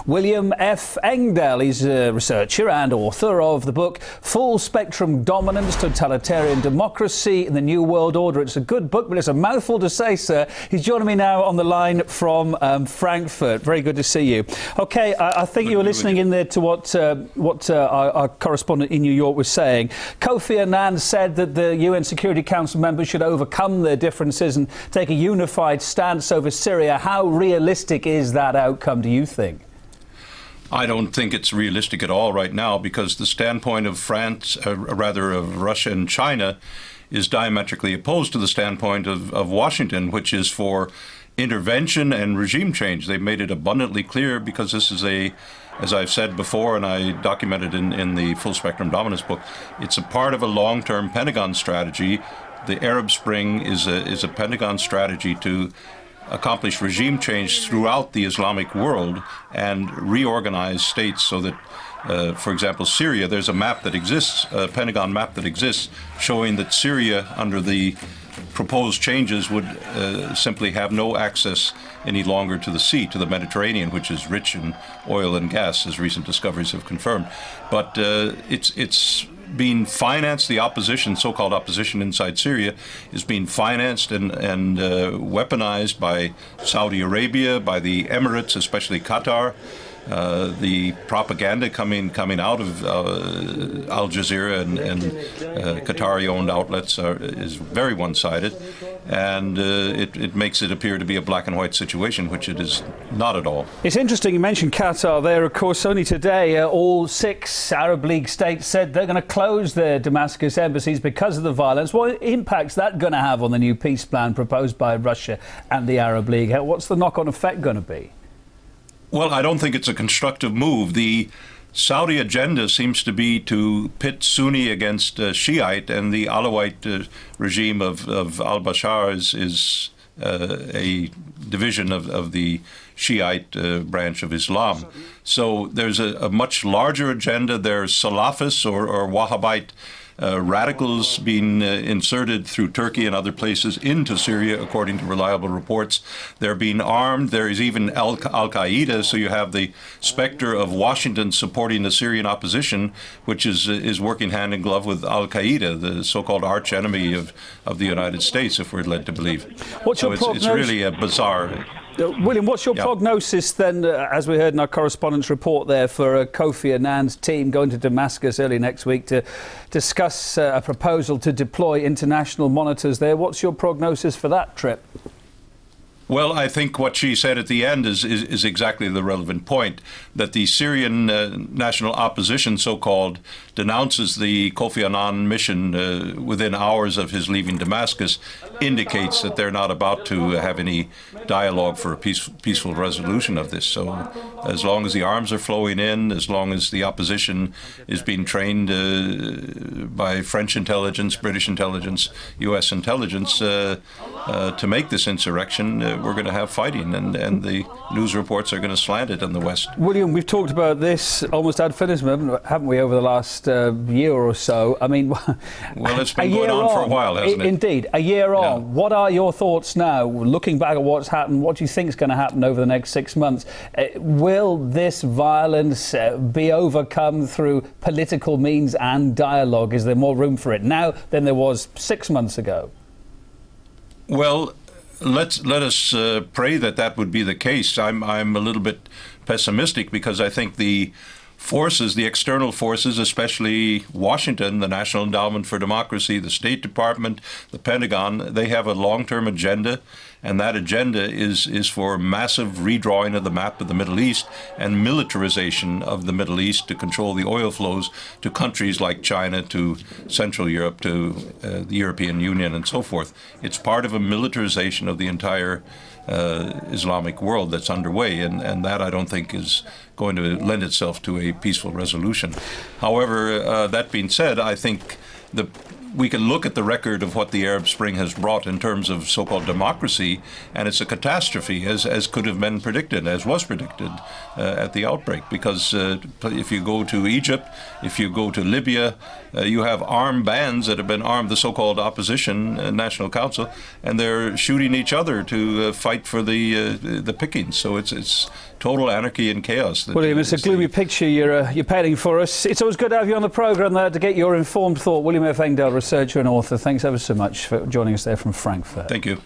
William F. Engdahl, he's a researcher and author of the book Full Spectrum Dominance, Totalitarian Democracy in the New World Order. It's a good book, but it's a mouthful to say, sir. He's joining me now on the line from Frankfurt. Very good to see you. OK, I think you were listening in there to what our correspondent in New York was saying. Kofi Annan said that the UN Security Council members should overcome their differences and take a unified stance over Syria. How realistic is that outcome, do you think? I don't think it's realistic at all right now, because the standpoint of of Russia and China is diametrically opposed to the standpoint of Washington, which is for intervention and regime change. They've made it abundantly clear, because this is as I've said before, and I documented in the Full Spectrum Dominance book, it's a part of a long-term Pentagon strategy. The Arab Spring is a Pentagon strategy to accomplish regime change throughout the Islamic world and reorganize states so that, for example, Syria, there's a map that exists, a Pentagon map that exists, showing that Syria, under the proposed changes, would simply have no access any longer to the sea, to the Mediterranean, which is rich in oil and gas, as recent discoveries have confirmed. But it's being financed. The opposition, so-called opposition inside Syria, is being financed and weaponized by Saudi Arabia, by the Emirates, especially Qatar. The propaganda coming out of Al Jazeera and Qatari-owned outlets is very one-sided, and it makes it appear to be a black and white situation, which it is not at all. It's interesting you mentioned Qatar there. Of course, only today all 6 Arab League states said they're going to close their Damascus embassies because of the violence. What impact's that going to have on the new peace plan proposed by Russia and the Arab League? What's the knock-on effect going to be? Well, I don't think it's a constructive move. The Saudi agenda seems to be to pit Sunni against Shiite, and the Alawite regime of al-Bashar is a division of the Shiite branch of Islam. So there's a much larger agenda. There's Salafists or Wahhabite radicals being inserted through Turkey and other places into Syria, according to reliable reports. They're being armed. There is even Al-Qaeda, so you have the specter of Washington supporting the Syrian opposition, which is working hand in glove with Al-Qaeda, the so-called arch enemy of the United States, if we're led to believe. What's your prognosis? It's really a bizarre... William, what's your prognosis then, as we heard in our correspondence report there, for Kofi Annan's team going to Damascus early next week to discuss a proposal to deploy international monitors there? What's your prognosis for that trip? Well, I think what she said at the end is exactly the relevant point, that the Syrian national opposition, so-called, denounces the Kofi Annan mission within hours of his leaving Damascus, indicates that they're not about to have any dialogue for a peaceful resolution of this. So as long as the arms are flowing in, as long as the opposition is being trained by French intelligence, British intelligence, U.S. intelligence to make this insurrection, we're going to have fighting, and the news reports are going to slant it in the West. William, we've talked about this almost ad infinitum, haven't we, over the last year or so? I mean, well, it's been going on for a while, hasn't it? Indeed, a year on. What are your thoughts now, looking back at what's happened? What do you think is going to happen over the next 6 months? Will this violence be overcome through political means and dialogue? Is there more room for it now than there was 6 months ago? Well, let us pray that would be the case. I'm a little bit pessimistic, because I think the forces, the external forces, especially Washington, the National Endowment for Democracy, the State Department, the Pentagon, they have a long-term agenda, and that agenda is for massive redrawing of the map of the Middle East and militarization of the Middle East to control the oil flows to countries like China, to Central Europe, to the European Union, and so forth. It's part of a militarization of the entire Islamic world that's underway, and that I don't think is going to lend itself to a peaceful resolution. However, that being said, I think we can look at the record of what the Arab Spring has brought in terms of so-called democracy, and it's a catastrophe, as could have been predicted, as was predicted at the outbreak. Because if you go to Egypt, if you go to Libya, you have armed bands that have been armed, the so-called opposition National Council, and they're shooting each other to fight for the pickings. So it's total anarchy and chaos. William, it's a gloomy picture you're painting for us. It's always good to have you on the programme there to get your informed thought. William F. Engdahl, researcher and author, thanks ever so much for joining us there from Frankfurt. Thank you.